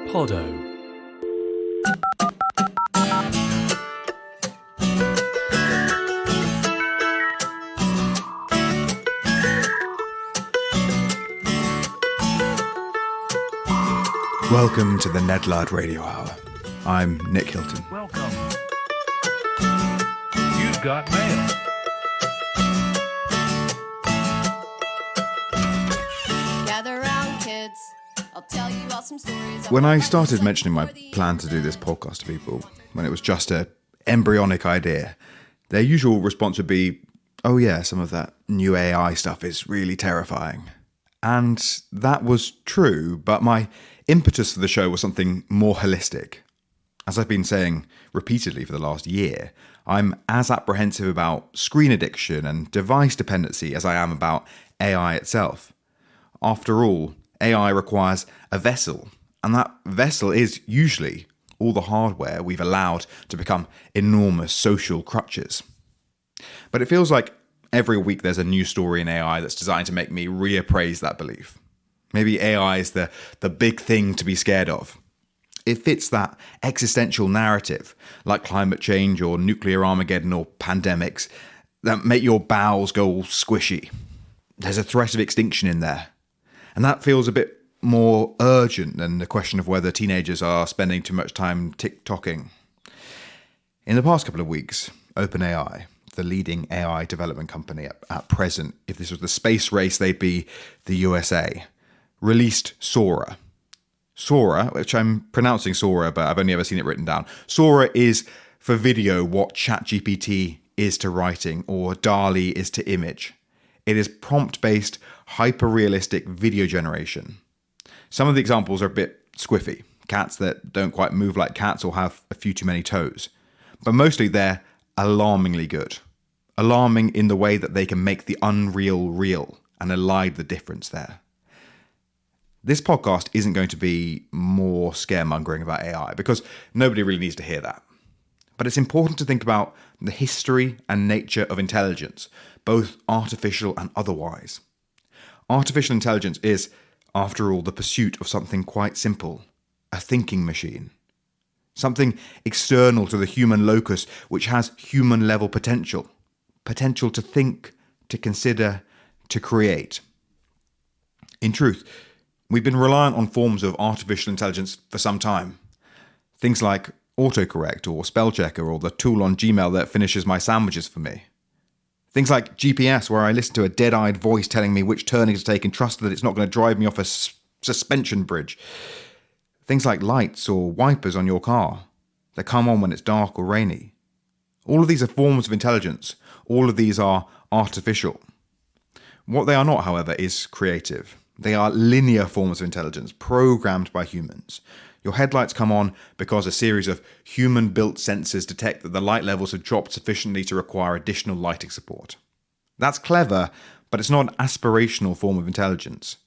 Podot. Welcome to the Ned Ludd Radio Hour. I'm Nick Hilton. Welcome. You've got mail. Gather round, kids. I'll tell you awesome stories. When I started mentioning my plan to do this podcast to people, when it was just an embryonic idea, their usual response would be, oh yeah, some of that new AI stuff is really terrifying. And that was true, but my impetus for the show was something more holistic. As I've been saying repeatedly for the last year, I'm as apprehensive about screen addiction and device dependency as I am about AI itself. After all, AI requires a vessel, and that vessel is usually all the hardware we've allowed to become enormous social crutches. But it feels like every week there's a new story in AI that's designed to make me reappraise that belief. Maybe AI is the big thing to be scared of. It fits that existential narrative, like climate change or nuclear Armageddon or pandemics, that make your bowels go all squishy. There's a threat of extinction in there. And that feels a bit more urgent than the question of whether teenagers are spending too much time TikToking. In the past couple of weeks, OpenAI, the leading AI development company at present, if this was the space race, they'd be the USA, released Sora. Sora, which I'm pronouncing Sora, but I've only ever seen it written down. Sora is for video what ChatGPT is to writing or Dall.E is to image. It is prompt-based, hyper-realistic video generation. Some of the examples are a bit squiffy. Cats that don't quite move like cats or have a few too many toes. But mostly they're alarmingly good. Alarming in the way that they can make the unreal real and elide the difference there. This podcast isn't going to be more scaremongering about AI because nobody really needs to hear that. But it's important to think about the history and nature of intelligence, both artificial and otherwise. Artificial intelligence is, after all, the pursuit of something quite simple, a thinking machine. Something external to the human locus which has human-level potential. Potential to think, to consider, to create. In truth, we've been reliant on forms of artificial intelligence for some time. Things like autocorrect or spell checker or the tool on Gmail that finishes my sandwiches for me. Things like GPS, where I listen to a dead-eyed voice telling me which turning to take and trust that it's not going to drive me off a suspension bridge. Things like lights or wipers on your car that come on when it's dark or rainy. All of these are forms of intelligence. All of these are artificial. What they are not, however, is creative. They are linear forms of intelligence, programmed by humans. Your headlights come on because a series of human-built sensors detect that the light levels have dropped sufficiently to require additional lighting support. That's clever, but it's not an aspirational form of intelligence.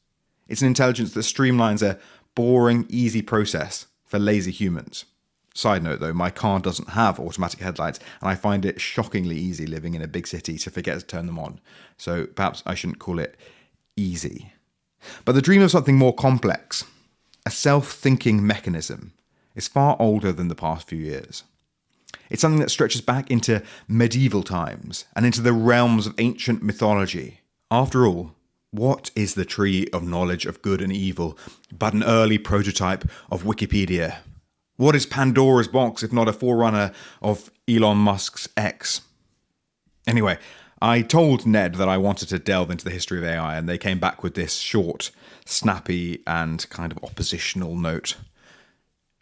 It's an intelligence that streamlines a boring, easy process for lazy humans. Side note though, my car doesn't have automatic headlights, and I find it shockingly easy living in a big city to forget to turn them on. So perhaps I shouldn't call it easy. But the dream of something more complex, a self-thinking mechanism, is far older than the past few years. It's something that stretches back into medieval times and into the realms of ancient mythology. After all, what is the tree of knowledge of good and evil but an early prototype of Wikipedia? What is Pandora's box if not a forerunner of Elon Musk's X? Anyway, I told Ned that I wanted to delve into the history of AI, and they came back with this short, snappy, and kind of oppositional note.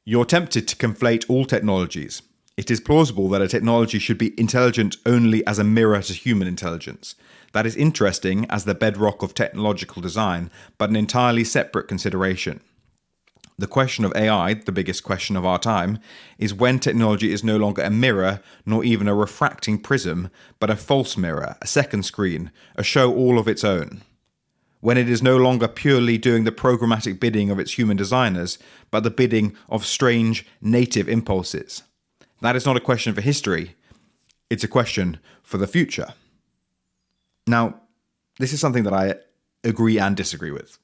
You're tempted to conflate all technologies. It is plausible that a technology should be intelligent only as a mirror to human intelligence. That is interesting as the bedrock of technological design, but an entirely separate consideration. The question of AI, the biggest question of our time, is when technology is no longer a mirror, nor even a refracting prism, but a false mirror, a second screen, a show all of its own. When it is no longer purely doing the programmatic bidding of its human designers, but the bidding of strange, native impulses. That is not a question for history, it's a question for the future. Now, this is something that I agree and disagree with.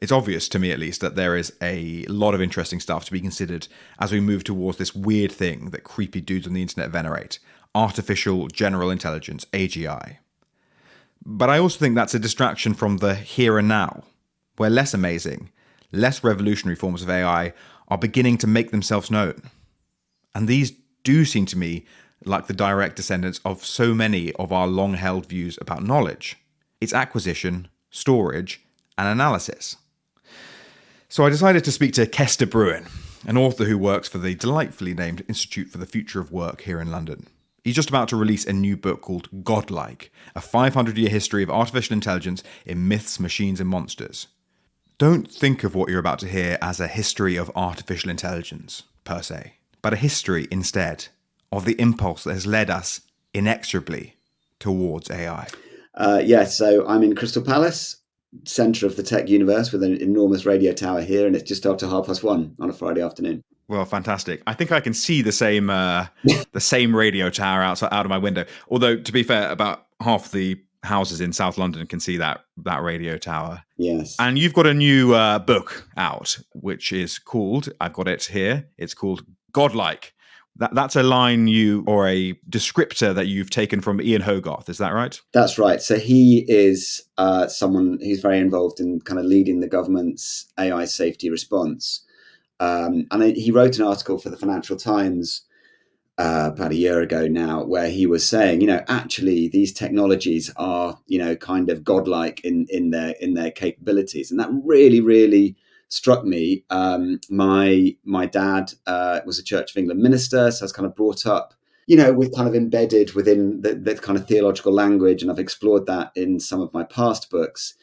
It's obvious to me, at least, that there is a lot of interesting stuff to be considered as we move towards this weird thing that creepy dudes on the internet venerate: artificial general intelligence, AGI. But I also think that's a distraction from the here and now, where less amazing, less revolutionary forms of AI are beginning to make themselves known. And these do seem to me like the direct descendants of so many of our long-held views about knowledge: its acquisition, storage, and analysis. So I decided to speak to Kester Brewin, an author who works for the delightfully named Institute for the Future of Work here in London. He's just about to release a new book called Godlike, a 500-year history of artificial intelligence in myths, machines, and monsters. Don't think of what you're about to hear as a history of artificial intelligence, per se, but a history, instead, of the impulse that has led us inexorably towards AI. So I'm in Crystal Palace, centre of the tech universe, with an enormous radio tower here, and it's just after 1:30 on a Friday afternoon. Well, fantastic. I think I can see the same radio tower out of my window. Although, to be fair, about half the houses in South London can see that radio tower. Yes. And you've got a new book out, which is called, I've got it here, it's called Godlike. That's a line or a descriptor that you've taken from Ian Hogarth, is that right? That's right. So he is someone who's very involved in kind of leading the government's AI safety response. And he wrote an article for the Financial Times about a year ago now, where he was saying, actually these technologies are, kind of godlike in their capabilities. And that really, really struck me. My dad was a Church of England minister, so I was kind of brought up, with kind of embedded within the kind of theological language, and I've explored that in some of my past books.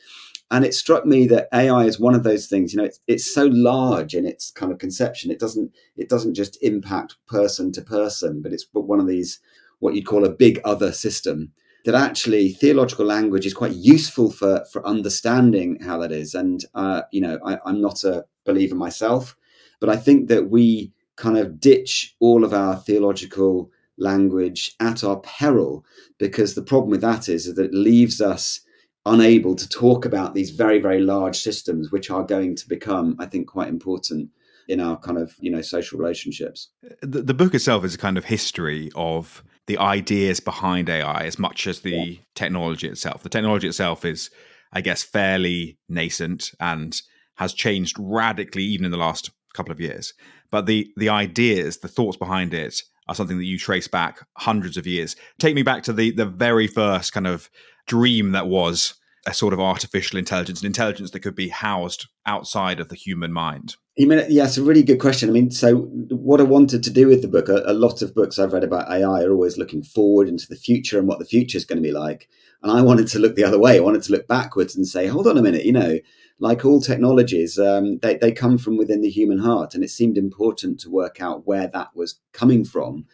And it struck me that AI is one of those things, it's so large in its kind of conception. It doesn't just impact person to person, but it's one of these, what you'd call a big other system, that actually theological language is quite useful for understanding how that is. And, I'm not a believer myself, but I think that we kind of ditch all of our theological language at our peril, because the problem with that is that it leaves us unable to talk about these very, very large systems, which are going to become, I think, quite important in our kind of, social relationships. The book itself is a kind of history of the ideas behind AI as much as the technology itself. The technology itself is, I guess, fairly nascent and has changed radically even in the last couple of years. But the ideas, the thoughts behind it are something that you trace back hundreds of years. Take me back to the very first kind of dream that was a sort of artificial intelligence, an intelligence that could be housed outside of the human mind. It's a really good question. So what I wanted to do with the book, a lot of books I've read about AI are always looking forward into the future and what the future is going to be like. And I wanted to look the other way. I wanted to look backwards and say, hold on a minute, like all technologies, they come from within the human heart. And it seemed important to work out where that was coming from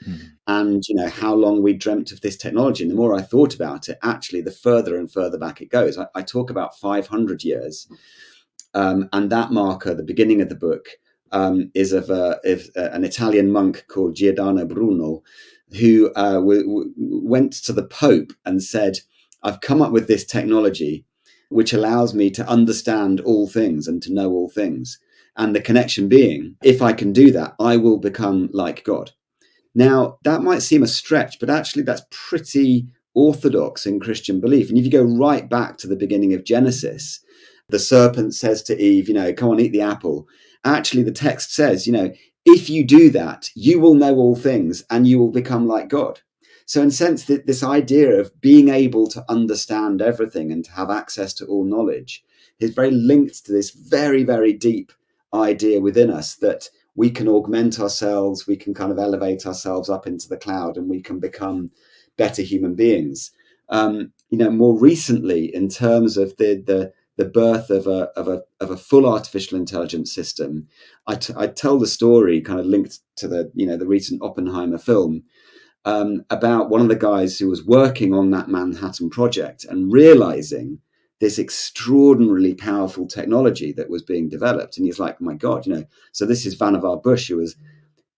and, how long we dreamt of this technology. And the more I thought about it, actually, the further and further back it goes. I talk about 500 years. And that marker, the beginning of the book, is of an Italian monk called Giordano Bruno, who went to the Pope and said, I've come up with this technology which allows me to understand all things and to know all things. And the connection being, if I can do that, I will become like God. Now, that might seem a stretch, but actually that's pretty orthodox in Christian belief. And if you go right back to the beginning of Genesis, the serpent says to Eve, come on, eat the apple. Actually, the text says, if you do that, you will know all things and you will become like God. So in a sense, this idea of being able to understand everything and to have access to all knowledge is very linked to this very, very deep idea within us that we can augment ourselves, we can kind of elevate ourselves up into the cloud, and we can become better human beings. More recently, in terms of the birth of a full artificial intelligence system, I tell the story kind of linked to the recent Oppenheimer film about one of the guys who was working on that Manhattan Project and realizing this extraordinarily powerful technology that was being developed. And he's like, oh my God, so this is Vannevar Bush, who was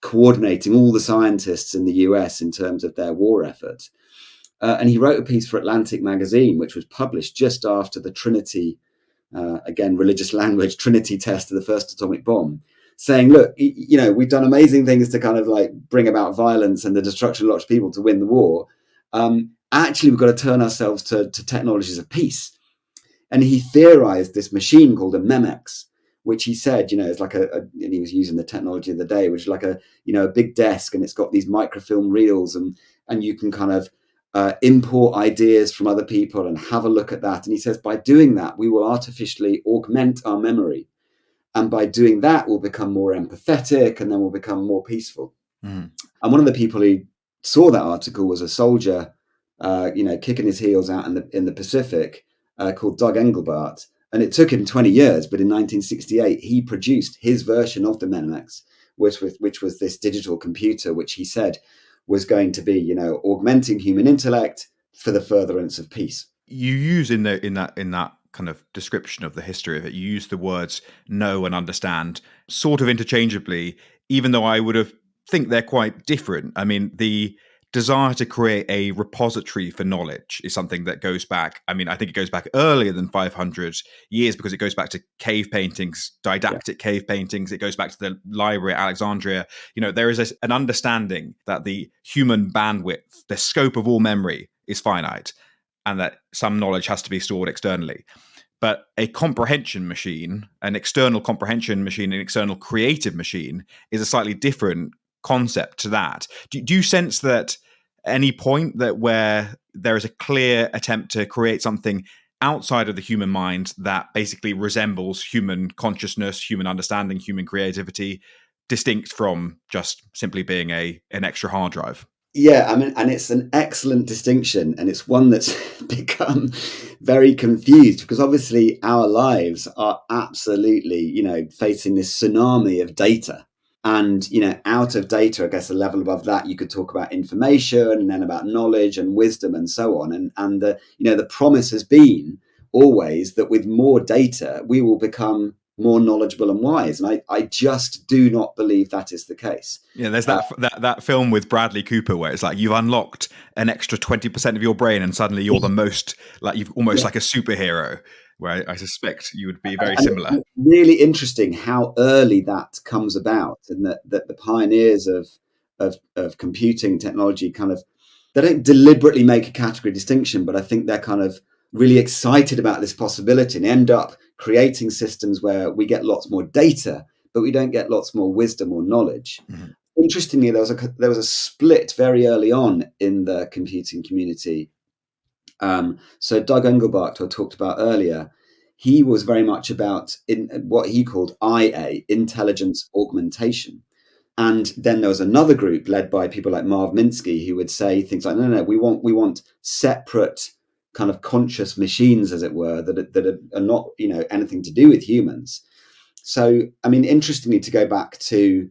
coordinating all the scientists in the US in terms of their war effort. And he wrote a piece for Atlantic magazine, which was published just after the Trinity again, religious language, Trinity test of the first atomic bomb, saying, look, we've done amazing things to kind of like bring about violence and the destruction of lots of people to win the war. Actually, we've got to turn ourselves to technologies of peace. And he theorized this machine called a Memex, which he said, is like and he was using the technology of the day, which is like a big desk, and it's got these microfilm reels, and you can kind of import ideas from other people and have a look at that. And he says, by doing that, we will artificially augment our memory. And by doing that, we'll become more empathetic, and then we'll become more peaceful. Mm. And one of the people who saw that article was a soldier, kicking his heels out in the Pacific, called Doug Engelbart. And it took him 20 years, but in 1968, he produced his version of the Memex, which was this digital computer, which he said was going to be, augmenting human intellect for the furtherance of peace. You use in that kind of description of the history of it, you use the words know and understand sort of interchangeably, even though I would have think they're quite different. I mean, the desire to create a repository for knowledge is something that goes back. I mean, I think it goes back earlier than 500 years because it goes back to cave paintings, didactic cave paintings. It goes back to the library at Alexandria. There is an understanding that the human bandwidth, the scope of all memory is finite, and that some knowledge has to be stored externally. But a comprehension machine, an external comprehension machine, an external creative machine is a slightly different concept to that. Do you sense that any point that where there is a clear attempt to create something outside of the human mind that basically resembles human consciousness, human understanding, human creativity, distinct from just simply being an extra hard drive? Yeah, I mean, and it's an excellent distinction, and it's one that's become very confused because obviously our lives are absolutely, facing this tsunami of data. And, out of data, I guess a level above that, you could talk about information and then about knowledge and wisdom and so on. And the promise has been always that with more data, we will become more knowledgeable and wise. And I just do not believe that is the case. Yeah, there's that film with Bradley Cooper where it's like you've unlocked an extra 20% of your brain and suddenly you're the most, like you've almost like a superhero, where I suspect you would be very similar. It's really interesting how early that comes about, and that the pioneers of computing technology they don't deliberately make a category distinction, but I think they're kind of really excited about this possibility and end up creating systems where we get lots more data, but we don't get lots more wisdom or knowledge. Mm-hmm. Interestingly, there was a split very early on in the computing community. So Doug Engelbart, who I talked about earlier, he was very much about in what he called IA, intelligence augmentation. And then there was another group led by people like Marv Minsky who would say things like, no, we want separate kind of conscious machines, as it were, that are not, anything to do with humans. So, I mean, interestingly, to go back to,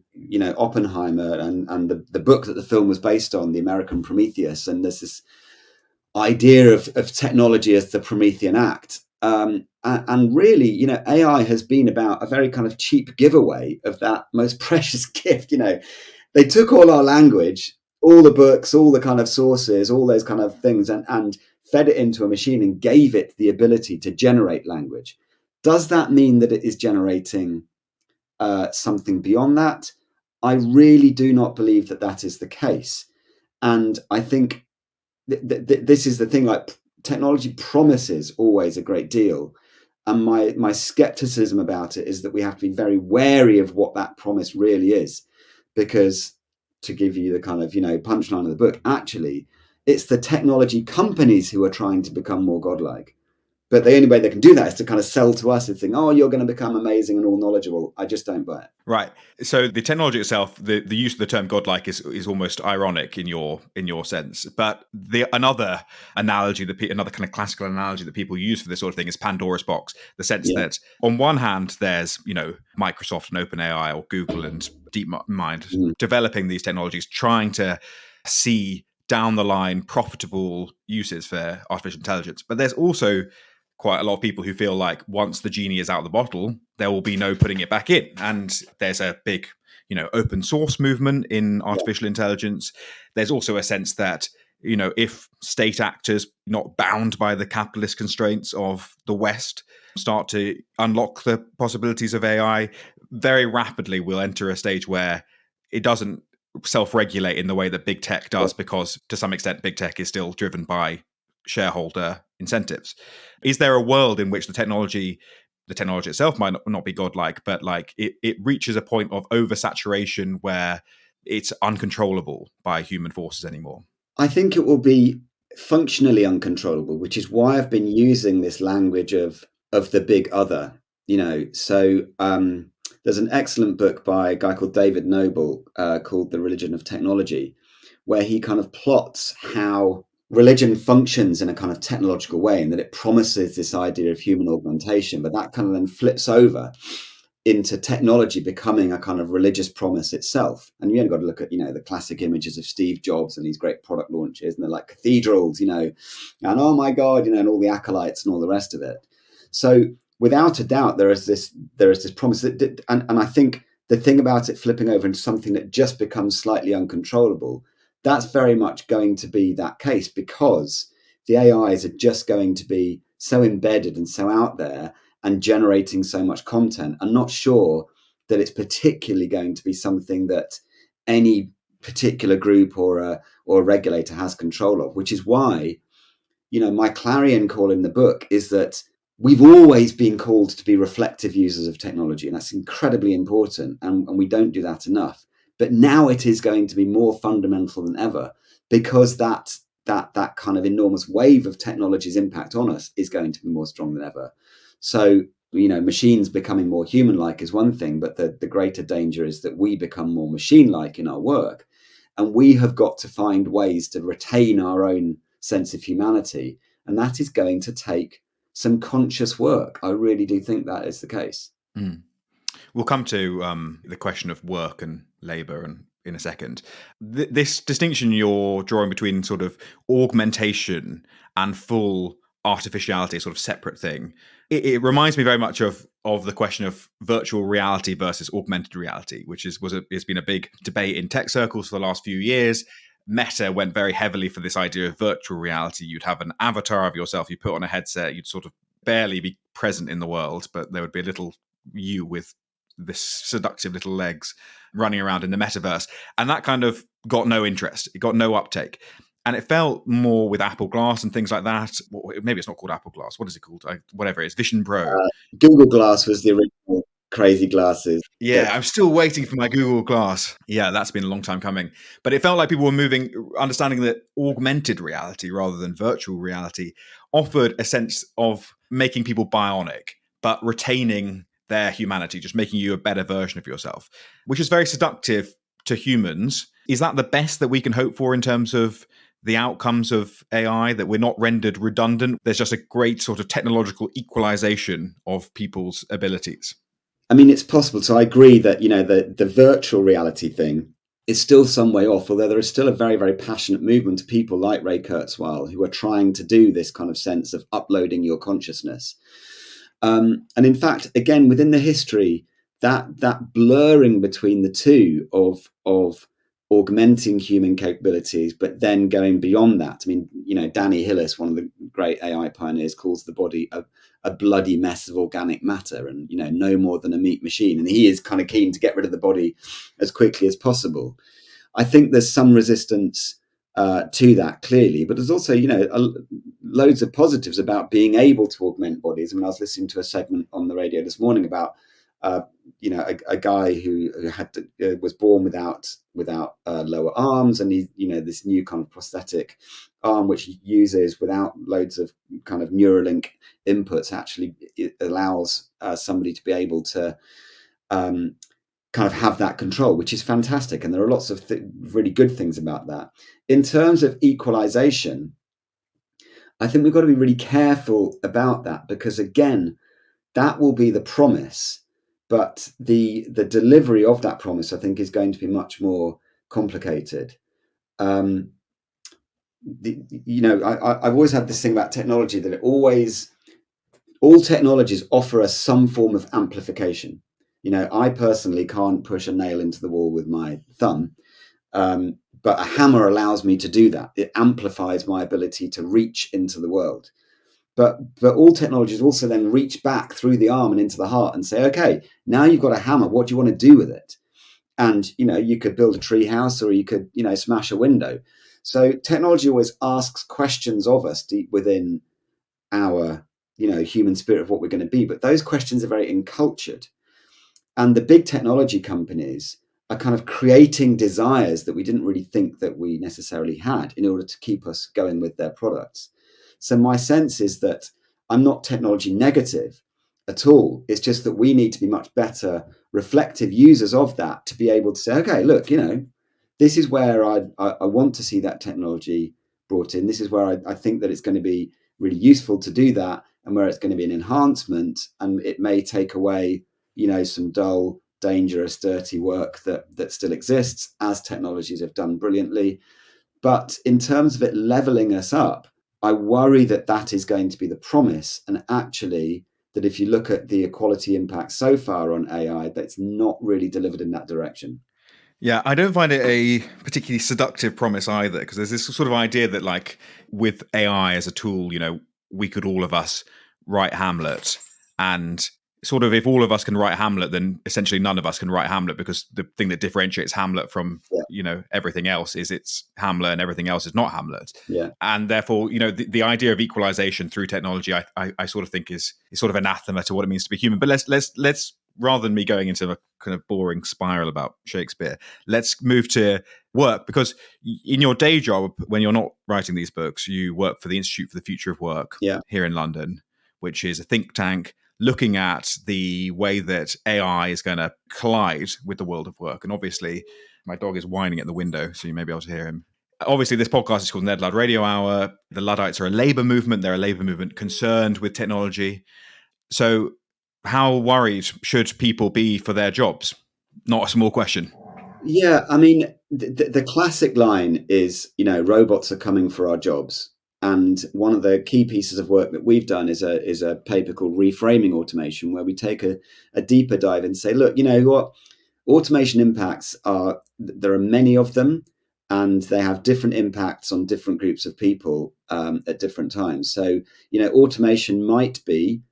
Oppenheimer and the book that the film was based on, The American Prometheus, and there's this idea of technology as the Promethean act. And really, AI has been about a very kind of cheap giveaway of that most precious gift. They took all our language, all the books, all the kind of sources, all those kind of things, and fed it into a machine and gave it the ability to generate language. Does that mean that it is generating something beyond that? I really do not believe that is the case. And I think this is the thing, like technology promises always a great deal. And my skepticism about it is that we have to be very wary of what that promise really is. Because to give you the kind of, punchline of the book, actually, it's the technology companies who are trying to become more godlike. But the only way they can do that is to kind of sell to us and think, oh, you're going to become amazing and all knowledgeable. I just don't buy it. Right. So the technology itself, the use of the term godlike is almost ironic in your sense. But another analogy, another kind of classical analogy that people use for this sort of thing is Pandora's box. The sense that on one hand, there's, Microsoft and OpenAI or Google and DeepMind developing these technologies, trying to see down the line profitable uses for artificial intelligence. But there's also quite a lot of people who feel like once the genie is out of the bottle, there will be no putting it back in. And there's a big, open source movement in artificial intelligence. There's also a sense that, if state actors not bound by the capitalist constraints of the West start to unlock the possibilities of AI, very rapidly we'll enter a stage where it doesn't self-regulate in the way that big tech does, because to some extent big tech is still driven by shareholder incentives. Is there a world in which the technology itself might not be godlike, but like it reaches a point of oversaturation where it's uncontrollable by human forces anymore? I think it will be functionally uncontrollable, which is why I've been using this language of the big other. So there's an excellent book by a guy called David Noble called The Religion of Technology, where he kind of plots how religion functions in a kind of technological way, and that it promises this idea of human augmentation, but that kind of then flips over into technology becoming a kind of religious promise itself. And you only got to look at, the classic images of Steve Jobs and these great product launches, and they're like cathedrals, and oh my God, and all the acolytes and all the rest of it. So without a doubt, there is this promise that, and I think the thing about it flipping over into something that just becomes slightly uncontrollable, that's very much going to be that case, because the AIs are just going to be so embedded and so out there and generating so much content. I'm not sure that it's particularly going to be something that any particular group or a regulator has control of, which is why, my clarion call in the book is that we've always been called to be reflective users of technology, and that's incredibly important, and we don't do that enough. But now it is going to be more fundamental than ever, because that kind of enormous wave of technology's impact on us is going to be more strong than ever. So, machines becoming more human-like is one thing, but the greater danger is that we become more machine-like in our work. And we have got to find ways to retain our own sense of humanity. And that is going to take some conscious work. I really do think that is the case. Mm. We'll come to the question of work and labour and in a second. This distinction you're drawing between sort of augmentation and full artificiality, a sort of separate thing. It reminds me very much of the question of virtual reality versus augmented reality, which has been a big debate in tech circles for the last few years. Meta went very heavily for this idea of virtual reality. You'd have an avatar of yourself, you put on a headset, you'd sort of barely be present in the world, but there would be a little you with this seductive little legs running around in the metaverse. And that kind of got no interest. It got no uptake. And it felt more with Apple Glass and things like that. Maybe it's not called Apple Glass. What is it called? Whatever it is, Vision Pro. Google Glass was the original crazy glasses. Yeah, I'm still waiting for my Google Glass. Yeah, that's been a long time coming. But it felt like people were understanding that augmented reality rather than virtual reality offered a sense of making people bionic, but retaining their humanity, just making you a better version of yourself, which is very seductive to humans. Is that the best that we can hope for in terms of the outcomes of AI, that we're not rendered redundant? There's just a great sort of technological equalization of people's abilities. I mean, it's possible. So I agree that, the virtual reality thing is still some way off, although there is still a very, very passionate movement of people like Ray Kurzweil who are trying to do this kind of sense of uploading your consciousness. And in fact, again, within the history, that blurring between the two of augmenting human capabilities, but then going beyond that. I mean, Danny Hillis, one of the great AI pioneers, calls the body a bloody mess of organic matter, and no more than a meat machine. And he is kind of keen to get rid of the body as quickly as possible. I think there's some resistance to that, clearly, but there's also loads of positives about being able to augment bodies. I mean, I was listening to a segment on the radio this morning about a guy who was born without lower arms, and he this new kind of prosthetic arm which he uses without loads of kind of Neuralink inputs. Actually, it allows somebody to be able to kind of have that control, which is fantastic. And there are lots of really good things about that. In terms of equalization, I think we've got to be really careful about that, because again, that will be the promise. But the delivery of that promise, I think, is going to be much more complicated. I've always had this thing about technology, that all technologies offer us some form of amplification. I personally can't push a nail into the wall with my thumb, but a hammer allows me to do that. It amplifies my ability to reach into the world. But all technologies also then reach back through the arm and into the heart and say, okay, now you've got a hammer. What do you want to do with it? And, you could build a tree house, or you could, smash a window. So technology always asks questions of us deep within our, human spirit of what we're going to be. But those questions are very encultured. And the big technology companies are kind of creating desires that we didn't really think that we necessarily had in order to keep us going with their products. So my sense is that I'm not technology negative at all. It's just that we need to be much better reflective users of that to be able to say, okay, look, this is where I want to see that technology brought in. This is where I think that it's going to be really useful to do that, and where it's going to be an enhancement, and it may take away, some dull, dangerous, dirty work that still exists, as technologies have done brilliantly. But in terms of it leveling us up, I worry that is going to be the promise. And actually, that if you look at the equality impact so far on AI, that's not really delivered in that direction. Yeah, I don't find it a particularly seductive promise either, because there's this sort of idea that, like, with AI as a tool, we could all of us write Hamlet, and sort of if all of us can write Hamlet, then essentially none of us can write Hamlet, because the thing that differentiates Hamlet from everything else is it's Hamlet, and everything else is not Hamlet. Yeah. And therefore, the idea of equalization through technology, I sort of think is sort of anathema to what it means to be human. But let's rather than me going into a kind of boring spiral about Shakespeare, let's move to work, because in your day job, when you're not writing these books, you work for the Institute for the Future of Work here in London, which is a think tank looking at the way that AI is going to collide with the world of work. And obviously, my dog is whining at the window, so you may be able to hear him. Obviously, this podcast is called Ned Ludd Radio Hour. The Luddites are a labour movement. They're a labour movement concerned with technology. So how worried should people be for their jobs? Not a small question. Yeah, I mean, the classic line is, robots are coming for our jobs. And one of the key pieces of work that we've done is a paper called Reframing Automation, where we take a deeper dive and say, look, what automation impacts are, there are many of them, and they have different impacts on different groups of people at different times. So, automation might be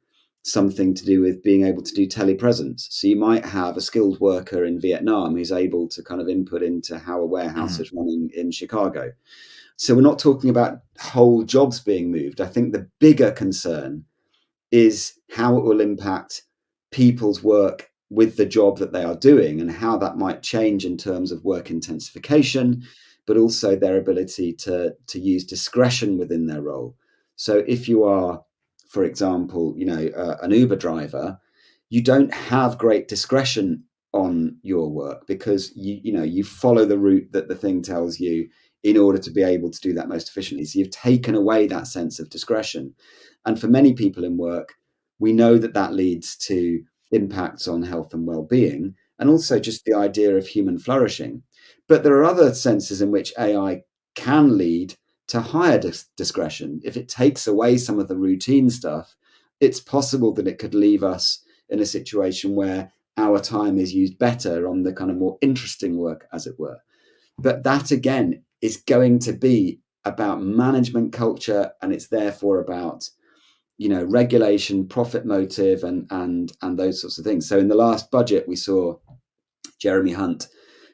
something to do with being able to do telepresence. So you might have a skilled worker in Vietnam who's able to kind of input into how a warehouse is running in Chicago. So we're not talking about whole jobs being moved. I think the bigger concern is how it will impact people's work with the job that they are doing, and how that might change in terms of work intensification, but also their ability to use discretion within their role. So if you are, for example, an Uber driver, you don't have great discretion on your work, because you follow the route that the thing tells you in order to be able to do that most efficiently. So you've taken away that sense of discretion. And for many people in work, we know that leads to impacts on health and well-being, and also just the idea of human flourishing. But there are other senses in which AI can lead to higher discretion. If it takes away some of the routine stuff, it's possible that it could leave us in a situation where our time is used better on the kind of more interesting work, as it were. But that, again, is going to be about management culture, and it's therefore about regulation, profit motive, and those sorts of things. So in the last budget, we saw Jeremy Hunt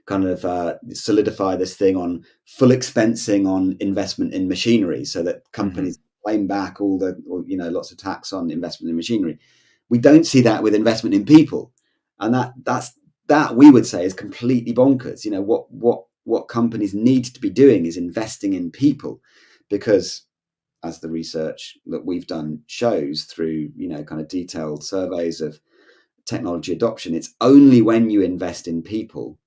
kind of solidify this thing on full expensing on investment in machinery, so that companies claim back lots of tax on investment in machinery. We don't see that with investment in people, and that we would say is completely bonkers. What companies need to be doing is investing in people, because as the research that we've done shows through kind of detailed surveys of technology adoption, it's only when you invest in people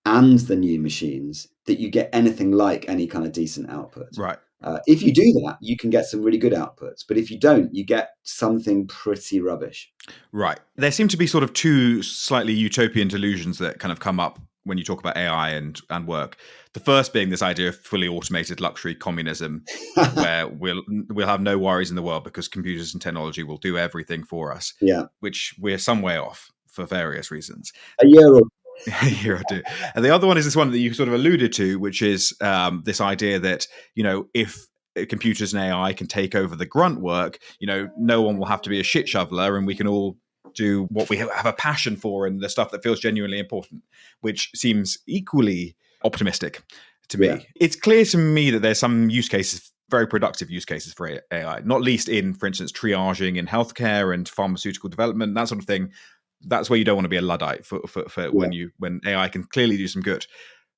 and the new machines that you get anything like any kind of decent output. Right. If you do that, you can get some really good outputs. But if you don't, you get something pretty rubbish. Right. There seem to be sort of two slightly utopian delusions that kind of come up when you talk about AI and work. The first being this idea of fully automated luxury communism, where we'll have no worries in the world because computers and technology will do everything for us. Yeah. Which we're some way off for various reasons. A year or two. And the other one is this one that you sort of alluded to, which is this idea that, if computers and AI can take over the grunt work, no one will have to be a shit shoveler, and we can all do what we have a passion for and the stuff that feels genuinely important, which seems equally optimistic to me. It's clear to me that there's some use cases, very productive use cases for AI, not least in, for instance, triaging in healthcare and pharmaceutical development, that sort of thing. That's where you don't want to be a Luddite for when AI can clearly do some good.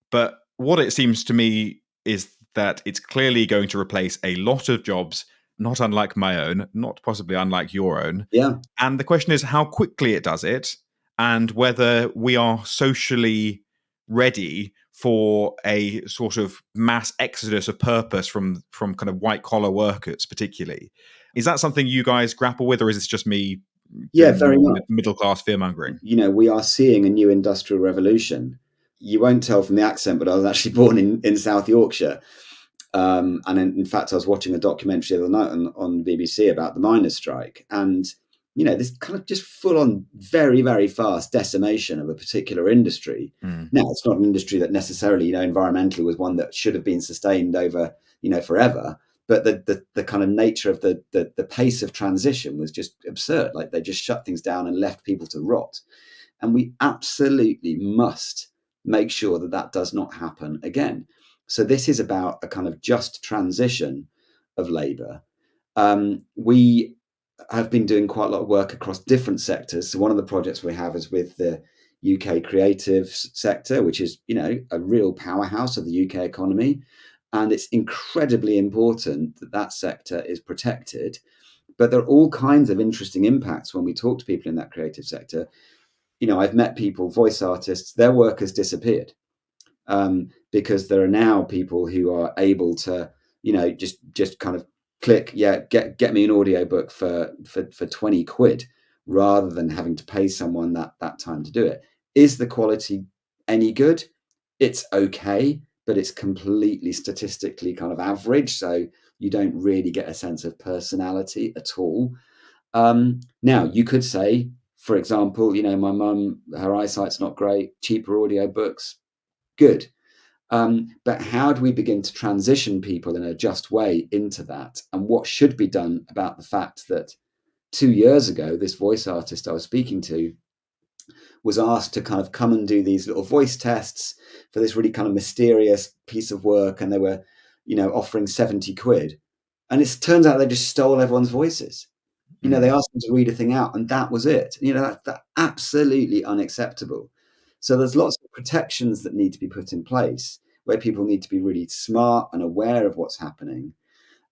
But what it seems to me is that it's clearly going to replace a lot of jobs, not unlike my own, not possibly unlike your own. Yeah. And the question is how quickly it does it, and whether we are socially ready for a sort of mass exodus of purpose from kind of white collar workers, particularly. Is that something you guys grapple with, or is this just me? Yeah, very much. Middle class fear mongering. We are seeing a new industrial revolution. You won't tell from the accent, but I was actually born in South Yorkshire. And in fact, I was watching a documentary the other night on BBC about the miners' strike. And, this kind of just full on very, very fast decimation of a particular industry. Now, it's not an industry that necessarily, environmentally was one that should have been sustained over, forever. But the kind of nature of the pace of transition was just absurd. Like they just shut things down and left people to rot. And we absolutely must make sure that does not happen again. So this is about a kind of just transition of labour. We have been doing quite a lot of work across different sectors. So one of the projects we have is with the UK creative sector, which is, a real powerhouse of the UK economy. And it's incredibly important that sector is protected. But there are all kinds of interesting impacts when we talk to people in that creative sector. I've met people, voice artists, their work has disappeared because there are now people who are able to, just kind of click, get me an audiobook for 20 quid rather than having to pay someone that time to do it. Is the quality any good? It's okay, but it's completely statistically kind of average. So you don't really get a sense of personality at all. Now, you could say, for example, my mum, her eyesight's not great, cheaper audiobooks, good. But how do we begin to transition people in a just way into that? And what should be done about the fact that 2 years ago, this voice artist I was speaking to was asked to kind of come and do these little voice tests for this really kind of mysterious piece of work. And they were, offering 70 quid. And it turns out they just stole everyone's voices. They asked them to read a thing out and that was it. That's absolutely unacceptable. So there's lots of protections that need to be put in place where people need to be really smart and aware of what's happening.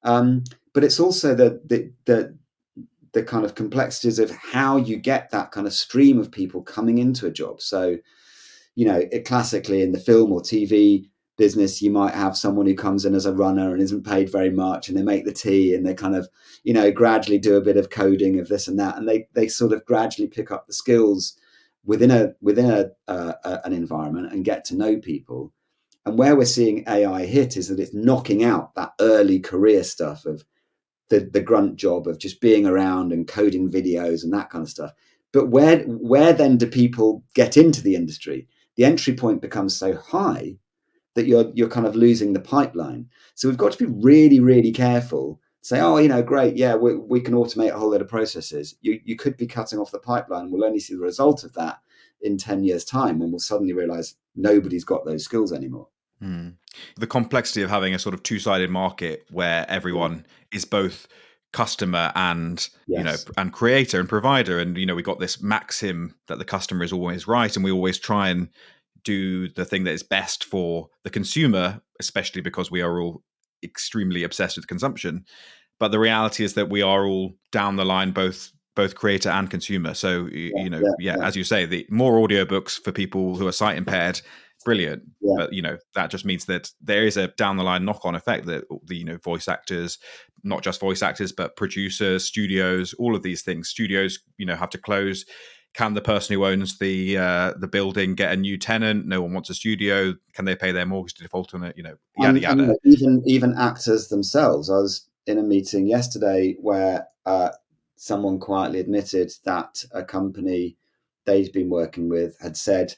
But it's also the kind of complexities of how you get that kind of stream of people coming into a job. So, classically in the film or TV business, you might have someone who comes in as a runner and isn't paid very much, and they make the tea and they kind of, gradually do a bit of coding of this and that, and they sort of gradually pick up the skills within an environment and get to know people. And where we're seeing AI hit is that it's knocking out that early career stuff of the grunt job of just being around and coding videos and that kind of stuff. But where then do people get into the industry? The entry point becomes so high that you're kind of losing the pipeline. So we've got to be really, really careful. Say, great, yeah, we can automate a whole lot of processes. You could be cutting off the pipeline. We'll only see the result of that in 10 years' time when we'll suddenly realize nobody's got those skills anymore. The complexity of having a sort of two-sided market where everyone is both customer and and creator and provider, and we got this maxim that the customer is always right, and we always try and do the thing that is best for the consumer, especially because we are all extremely obsessed with consumption. But the reality is that we are all down the line both creator and consumer. So as you say, the more audiobooks for people who are sight impaired, brilliant. But that just means that there is a down the line knock on effect that the voice actors, not just voice actors, but producers, studios, all of these things. Studios have to close. Can the person who owns the building get a new tenant? No one wants a studio. Can they pay their mortgage to default on it? Yada yada. Even actors themselves. I was in a meeting yesterday where someone quietly admitted that a company they'd been working with had said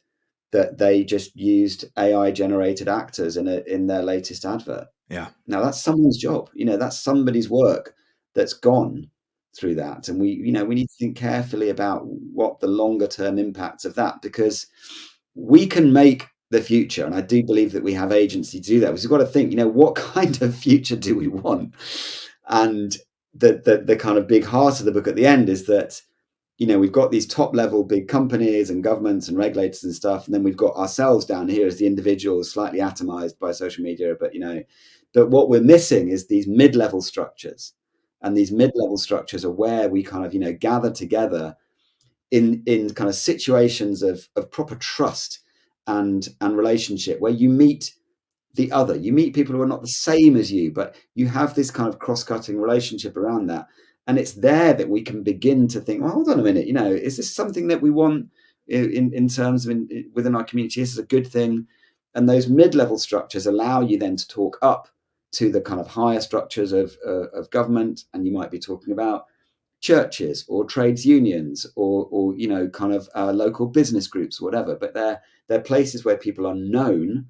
that they just used AI generated actors in their latest advert. Yeah. Now that's someone's job, that's somebody's work that's gone through that. And we need to think carefully about what the longer term impacts of that, because we can make the future. And I do believe that we have agency to do that. We've got to think, what kind of future do we want? And the kind of big heart of the book at the end is that, we've got these top level big companies and governments and regulators and stuff. And then we've got ourselves down here as the individuals, slightly atomized by social media. But what we're missing is these mid-level structures. And these mid-level structures are where we kind of, gather together in kind of situations of proper trust and relationship, where you meet the other. You meet people who are not the same as you, but you have this kind of cross-cutting relationship around that. And it's there that we can begin to think, well, hold on a minute, is this something that we want in terms of within our community? This is a good thing. And those mid-level structures allow you then to talk up to the kind of higher structures of government. And you might be talking about churches or trades unions or kind of local business groups or whatever. But they're places where people are known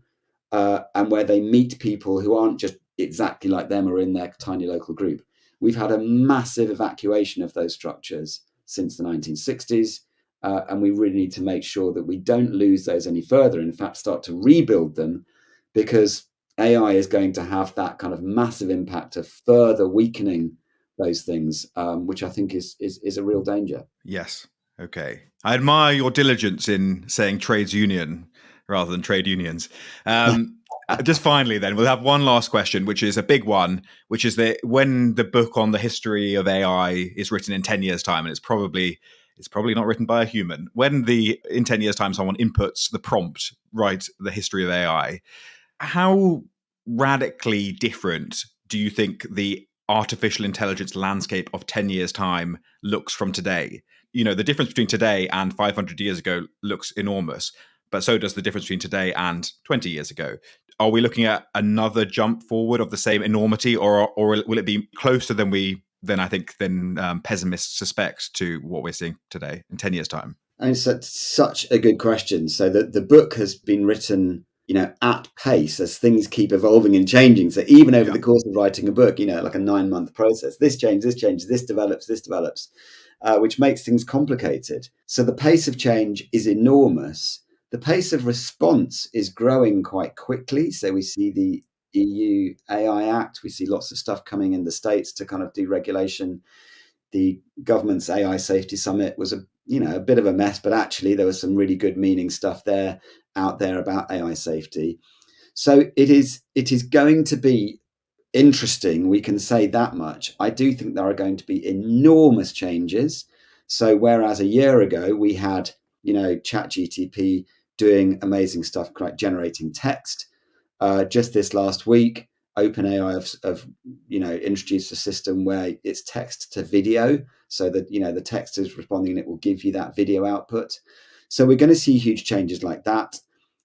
and where they meet people who aren't just exactly like them or in their tiny local group. We've had a massive evacuation of those structures since the 1960s, and we really need to make sure that we don't lose those any further. In fact, start to rebuild them, because AI is going to have that kind of massive impact of further weakening those things, which I think is a real danger. Yes. Okay. I admire your diligence in saying trades union rather than trade unions. Just finally, then, we'll have one last question, which is a big one, which is that when the book on the history of AI is written in 10 years' time, and it's probably not written by a human, when in 10 years' time someone inputs the prompt, write the history of AI, how radically different do you think the artificial intelligence landscape of 10 years' time looks from today? The difference between today and 500 years ago looks enormous, but so does the difference between today and 20 years ago. Are we looking at another jump forward of the same enormity, or will it be closer than pessimists suspect to what we're seeing today in 10 years' time? And it's such a good question. So the book has been written, at pace as things keep evolving and changing. So even over the course of writing a book, like a 9-month process, this changes, this develops, which makes things complicated. So the pace of change is enormous. The pace of response is growing quite quickly. So we see the EU AI Act. We see lots of stuff coming in the States to kind of do regulation. The government's AI Safety Summit was a bit of a mess, but actually there was some really good meaning stuff out there about AI safety. So it is going to be interesting. We can say that much. I do think there are going to be enormous changes. So whereas a year ago we had, ChatGPT doing amazing stuff, like generating text, just this last week, OpenAI have introduced a system where it's text to video, so that the text is responding and it will give you that video output. So we're going to see huge changes like that.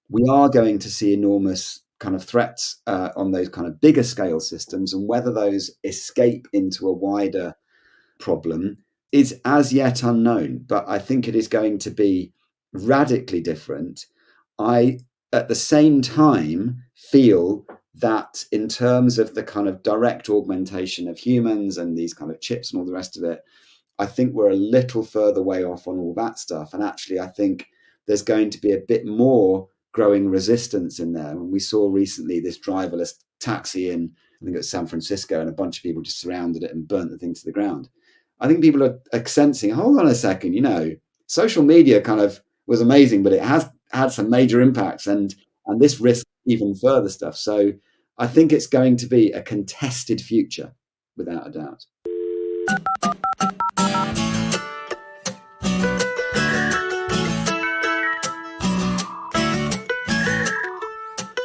We are going to see enormous kind of threats on those kind of bigger scale systems, and whether those escape into a wider problem is as yet unknown. But I think it is going to be radically different. I, at the same time, feel that in terms of the kind of direct augmentation of humans and these kind of chips and all the rest of it, I think we're a little further way off on all that stuff. And actually, I think there's going to be a bit more growing resistance in there. And we saw recently this driverless taxi in, I think it was San Francisco, and a bunch of people just surrounded it and burnt the thing to the ground. I think people are sensing, hold on a second, social media kind of was amazing, but it has had some major impacts, and this risks even further stuff. So I think it's going to be a contested future, without a doubt.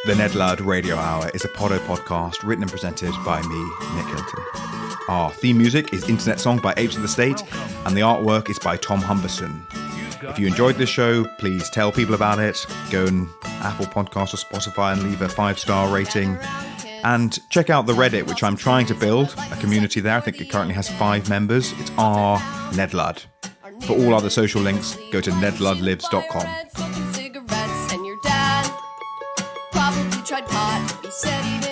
The Ned Ludd Radio Hour is a Podot podcast written and presented by me, Nick Hilton. Our theme music is Internet Song by Apes of the State, and the artwork is by Tom Humberstone. If you enjoyed this show, please tell people about it. Go on Apple Podcasts or Spotify and leave a 5-star rating. And check out the Reddit, which I'm trying to build, a community there. I think it currently has 5 members. It's r/Ned Ludd. For all other social links, go to nedluddlives.com. Cigarettes and your dad probably tried pot. He said he